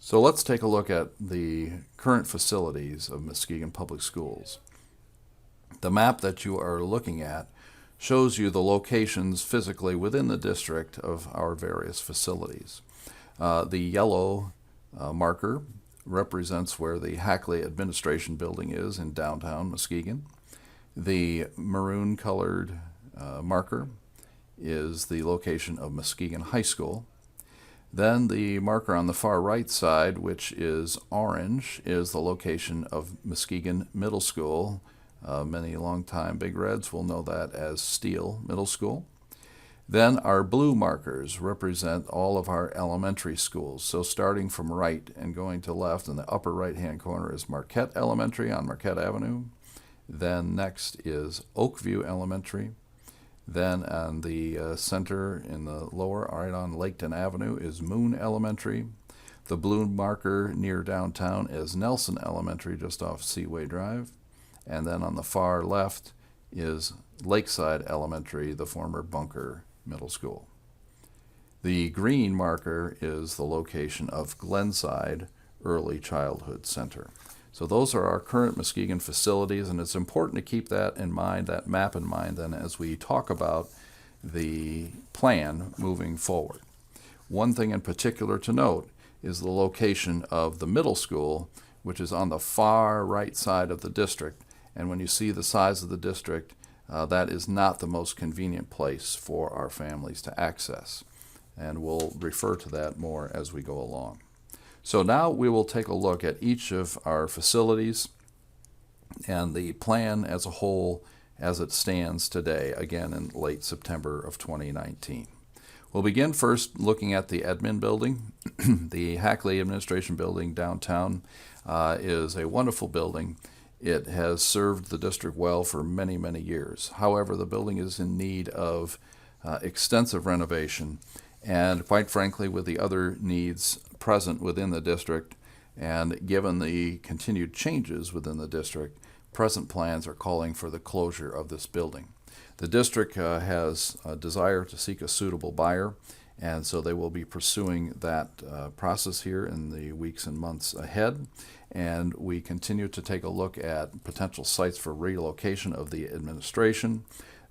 So let's take a look at the current facilities of Muskegon Public Schools. The map that you are looking at shows you the locations physically within the district of our various facilities. The yellow marker represents where the Hackley Administration Building is in downtown Muskegon. The maroon colored marker is the location of Muskegon High School. Then the marker on the far right side, which is orange, is the location of Muskegon Middle School. Many longtime Big Reds will know that as Steele Middle School. Then our blue markers represent all of our elementary schools. So starting from right and going to left, in the upper right-hand corner is Marquette Elementary on Marquette Avenue. Then next is Oakview Elementary. Then on the center in the lower, right on Laketon Avenue, is Moon Elementary. The blue marker near downtown is Nelson Elementary, just off Seaway Drive. And then on the far left is Lakeside Elementary, the former Bunker Middle School. The green marker is the location of Glenside Early Childhood Center. So those are our current Muskegon facilities, and it's important to keep that in mind, that map in mind, then as we talk about the plan moving forward. One thing in particular to note is the location of the middle school, which is on the far right side of the district. And when you see the size of the district, that is not the most convenient place for our families to access. And we'll refer to that more as we go along. So now we will take a look at each of our facilities and the plan as a whole as it stands today, again in late September of 2019. We'll begin first looking at the admin building. The Hackley Administration Building downtown is a wonderful building. It has served the district well for many, many years. However, the building is in need of extensive renovation, and quite frankly, with the other needs present within the district, and given the continued changes within the district, present plans are calling for the closure of this building. The district has a desire to seek a suitable buyer, and so they will be pursuing that process here in the weeks and months ahead. And we continue to take a look at potential sites for relocation of the administration.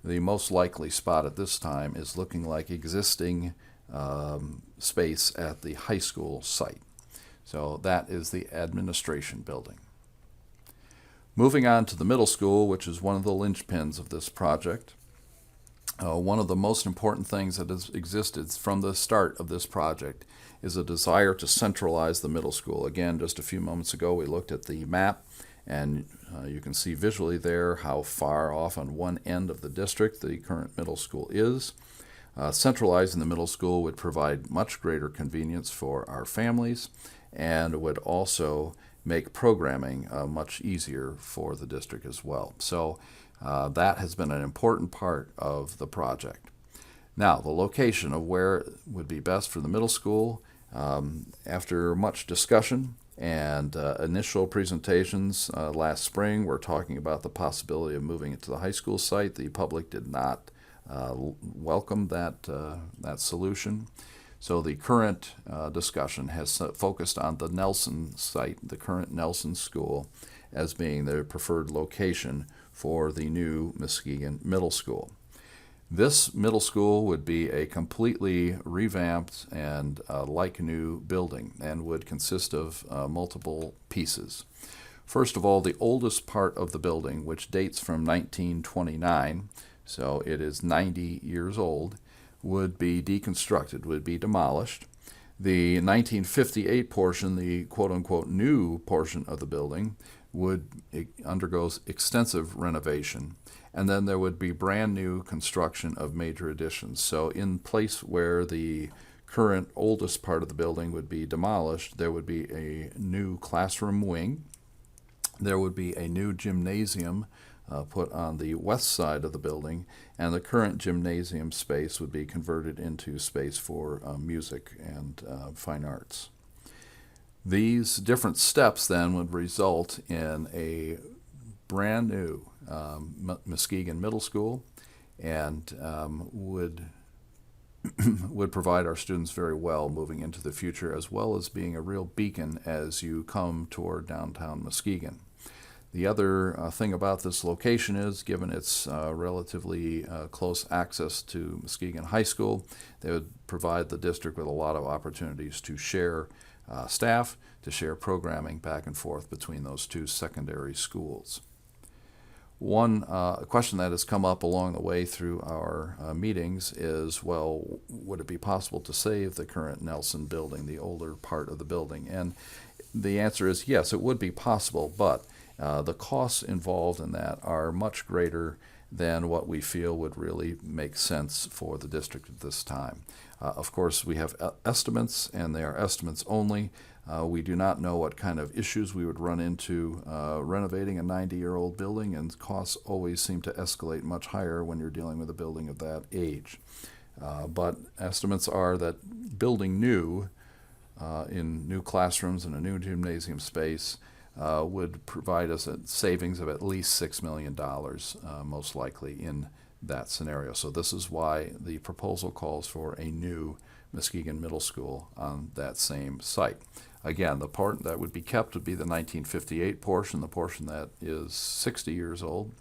The most likely spot at this time is looking like existing space at the high school site. So that is the administration building. Moving on to the middle school, which is one of the linchpins of this project. One of the most important things that has existed from the start of this project is a desire to centralize the middle school. Again, just a few moments ago we looked at the map, and you can see visually there how far off on one end of the district the current middle school is. Centralizing the middle school would provide much greater convenience for our families and would also make programming much easier for the district as well. So that has been an important part of the project. Now, the location of where would be best for the middle school, after much discussion and initial presentations last spring, we're talking about the possibility of moving it to the high school site. The public did not welcome that solution. So the current discussion has focused on the Nelson site, the current Nelson School, as being the preferred location for the new Muskegon Middle School. This middle school would be a completely revamped and like-new building and would consist of multiple pieces. First of all, the oldest part of the building, which dates from 1929, so it is 90 years old, would be deconstructed, would be demolished. The 1958 portion, the quote-unquote new portion of the building, would undergo extensive renovation, and then there would be brand new construction of major additions. So in place where the current oldest part of the building would be demolished, there would be a new classroom wing. There would be a new gymnasium put on the west side of the building, and the current gymnasium space would be converted into space for music and fine arts. These different steps then would result in a brand new Muskegon Middle School, and would would provide our students very well moving into the future, as well as being a real beacon as you come toward downtown Muskegon. The other thing about this location is, given its relatively close access to Muskegon High School, they would provide the district with a lot of opportunities to share staff, to share programming back and forth between those two secondary schools. One question that has come up along the way through our meetings is, well, would it be possible to save the current Nelson building, the older part of the building? And the answer is yes, it would be possible, but the costs involved in that are much greater than what we feel would really make sense for the district at this time. Of course, we have estimates, and they are estimates only. We do not know what kind of issues we would run into renovating a 90-year-old building, and costs always seem to escalate much higher when you're dealing with a building of that age. But estimates are that building new in new classrooms and a new gymnasium space would provide us a savings of at least $6 million, most likely, in that scenario. So this is why the proposal calls for a new Muskegon Middle School on that same site. Again, the part that would be kept would be the 1958 portion, the portion that is 60 years old,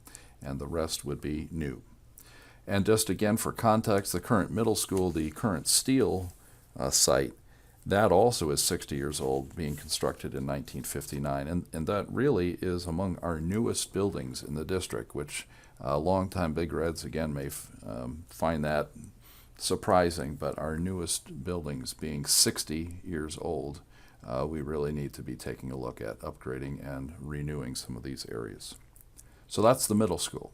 and the rest would be new. And just again for context, the current middle school, the current steel site, that also is 60 years old, being constructed in 1959. And that really is among our newest buildings in the district, which longtime Big Reds, again, may find that surprising. But our newest buildings being 60 years old, we really need to be taking a look at upgrading and renewing some of these areas. So that's the middle school.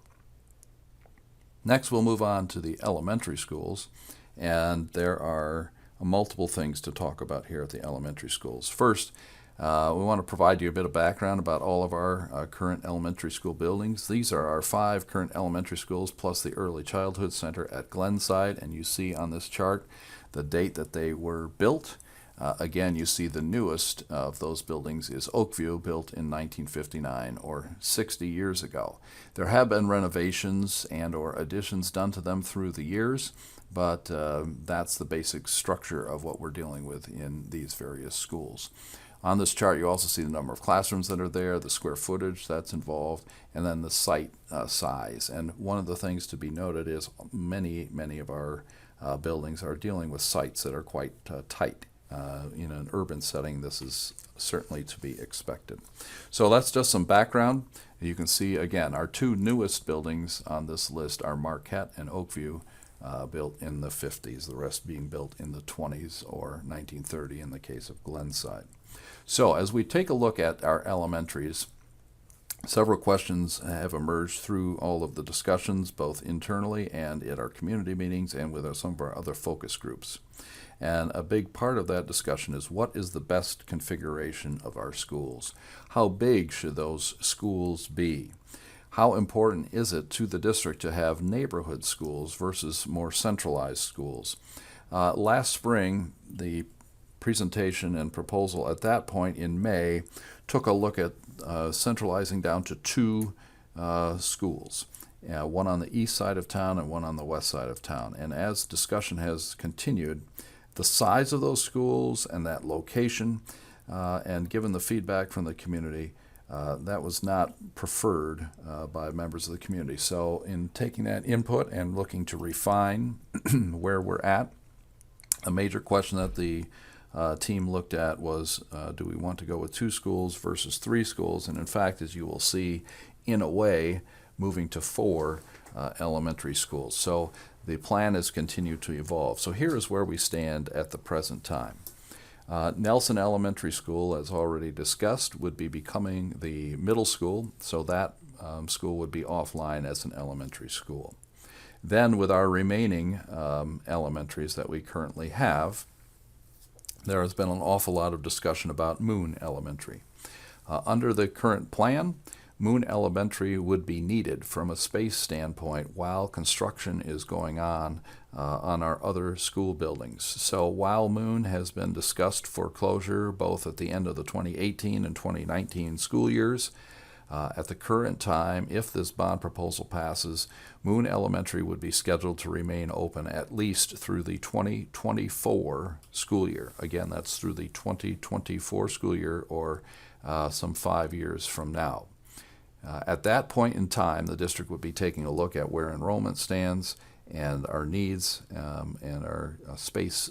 Next, we'll move on to the elementary schools, and there are multiple things to talk about here at the elementary schools. First, we want to provide you a bit of background about all of our current elementary school buildings. These are our 5 current elementary schools plus the Early Childhood Center at Glenside, and you see on this chart the date that they were built. Again, you see the newest of those buildings is Oakview, built in 1959, or 60 years ago. There have been renovations and or additions done to them through the years, but that's the basic structure of what we're dealing with in these various schools. On this chart, you also see the number of classrooms that are there, the square footage that's involved, and then the site size. And one of the things to be noted is many of our buildings are dealing with sites that are quite tight. In an urban setting, this is certainly to be expected. So that's just some background. You can see, again, our 2 newest buildings on this list are Marquette and Oakview, built in the 50s, the rest being built in the 20s or 1930 in the case of Glenside. So as we take a look at our elementaries, several questions have emerged through all of the discussions, both internally and at our community meetings and with some of our other focus groups. And a big part of that discussion is, what is the best configuration of our schools? How big should those schools be? How important is it to the district to have neighborhood schools versus more centralized schools? Last spring, the presentation and proposal at that point in May took a look at centralizing down to 2 schools. One on the east side of town and one on the west side of town. And as discussion has continued, the size of those schools and that location, and given the feedback from the community, that was not preferred by members of the community. So in taking that input and looking to refine where we're at, a major question that the team looked at was, do we want to go with 2 schools versus 3 schools? And in fact, as you will see, in a way, moving to 4 elementary schools. So the plan has continued to evolve. So here is where we stand at the present time. Nelson Elementary School, as already discussed, would be becoming the middle school, so that school would be offline as an elementary school. Then with our remaining elementaries that we currently have, there has been an awful lot of discussion about Moon Elementary. Under the current plan, Moon Elementary would be needed from a space standpoint while construction is going on our other school buildings. So while Moon has been discussed for closure both at the end of the 2018 and 2019 school years, At the current time, if this bond proposal passes, Moon Elementary would be scheduled to remain open at least through the 2024 school year. Again, that's through the 2024 school year, or some 5 years from now. At that point in time, the district would be taking a look at where enrollment stands and our needs and our space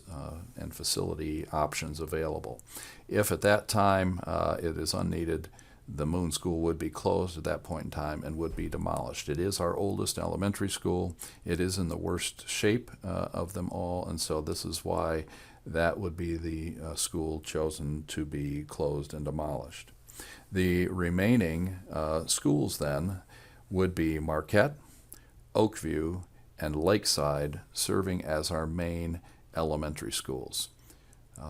and facility options available. If at that time it is unneeded, the Moon School would be closed at that point in time and would be demolished. It is our oldest elementary school. It is in the worst shape of them all, and so this is why that would be the school chosen to be closed and demolished. The remaining schools then would be Marquette, Oakview, and Lakeside, serving as our main elementary schools.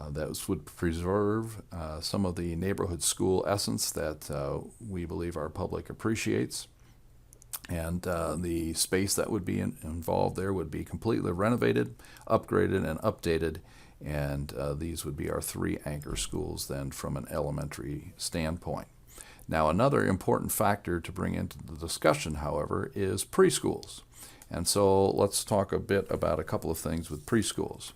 Those would preserve some of the neighborhood school essence that we believe our public appreciates. And the space that would be involved there would be completely renovated, upgraded, and updated. And these would be our 3 anchor schools then from an elementary standpoint. Now, another important factor to bring into the discussion, however, is preschools. And so let's talk a bit about a couple of things with preschools.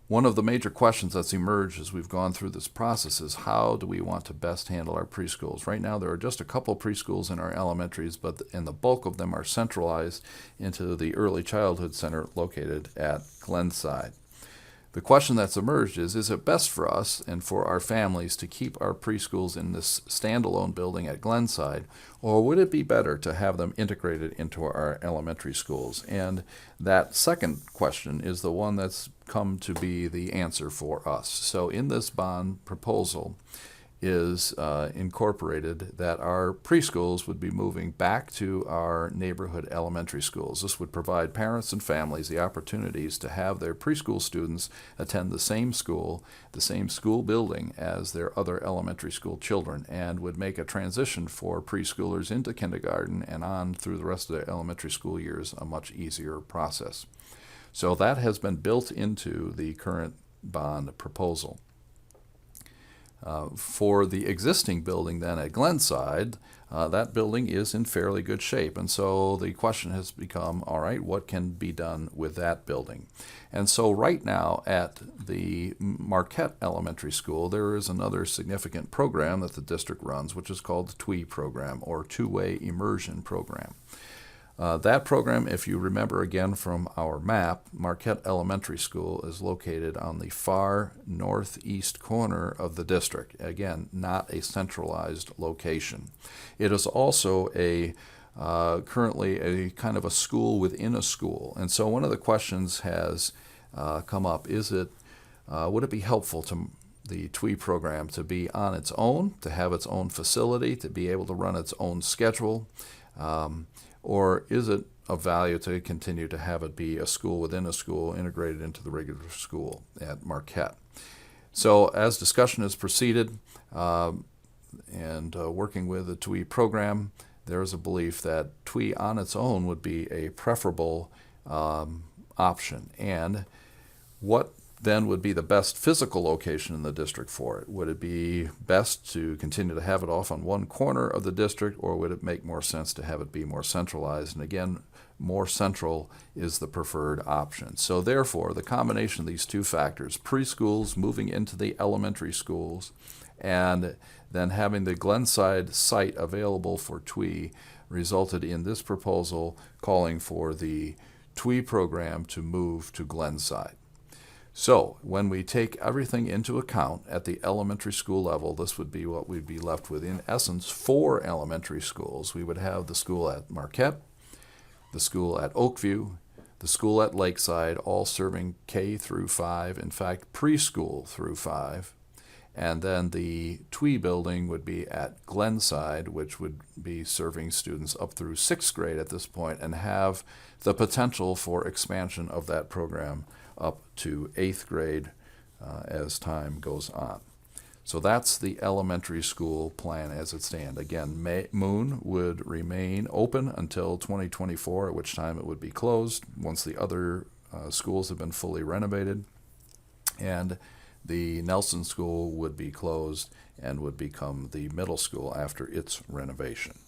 One of the major questions that's emerged as we've gone through this process is, how do we want to best handle our preschools? Right now there are just a couple preschools in our elementaries, and the bulk of them are centralized into the early childhood center located at Glenside. The question that's emerged is it best for us and for our families to keep our preschools in this standalone building at Glenside, or would it be better to have them integrated into our elementary schools? And that second question is the one that's come to be the answer for us. So in this bond proposal is incorporated that our preschools would be moving back to our neighborhood elementary schools. This would provide parents and families the opportunities to have their preschool students attend the same school building as their other elementary school children, and would make a transition for preschoolers into kindergarten and on through the rest of their elementary school years a much easier process. So that has been built into the current bond proposal. For the existing building then at Glenside, that building is in fairly good shape. And so the question has become, all right, what can be done with that building? And so right now at the Marquette Elementary School, there is another significant program that the district runs, which is called the TWI program, or Two-Way Immersion Program. That program, if you remember again from our map, Marquette Elementary School is located on the far northeast corner of the district. Again, not a centralized location. It is also currently a kind of a school within a school. And so one of the questions has come up, would it be helpful to the TWI program to be on its own, to have its own facility, to be able to run its own schedule? Or is it of value to continue to have it be a school within a school integrated into the regular school at Marquette? So as discussion has proceeded and working with the TWI program, there is a belief that TWI on its own would be a preferable option. And what then would be the best physical location in the district for it? Would it be best to continue to have it off on one corner of the district, or would it make more sense to have it be more centralized? And again, more central is the preferred option. So therefore, the combination of these two factors, preschools moving into the elementary schools, and then having the Glenside site available for TWI, resulted in this proposal calling for the TWI program to move to Glenside. So when we take everything into account at the elementary school level, this would be what we'd be left with. In essence, 4 elementary schools. We would have the school at Marquette, the school at Oakview, the school at Lakeside, all serving K through 5, in fact, preschool through 5. And then the TWI building would be at Glenside, which would be serving students up through 6th grade at this point, and have the potential for expansion of that program up to 8th grade as time goes on. So that's the elementary school plan as it stands. Again, Moon would remain open until 2024, at which time it would be closed once the other schools have been fully renovated. And the Nelson School would be closed and would become the middle school after its renovation.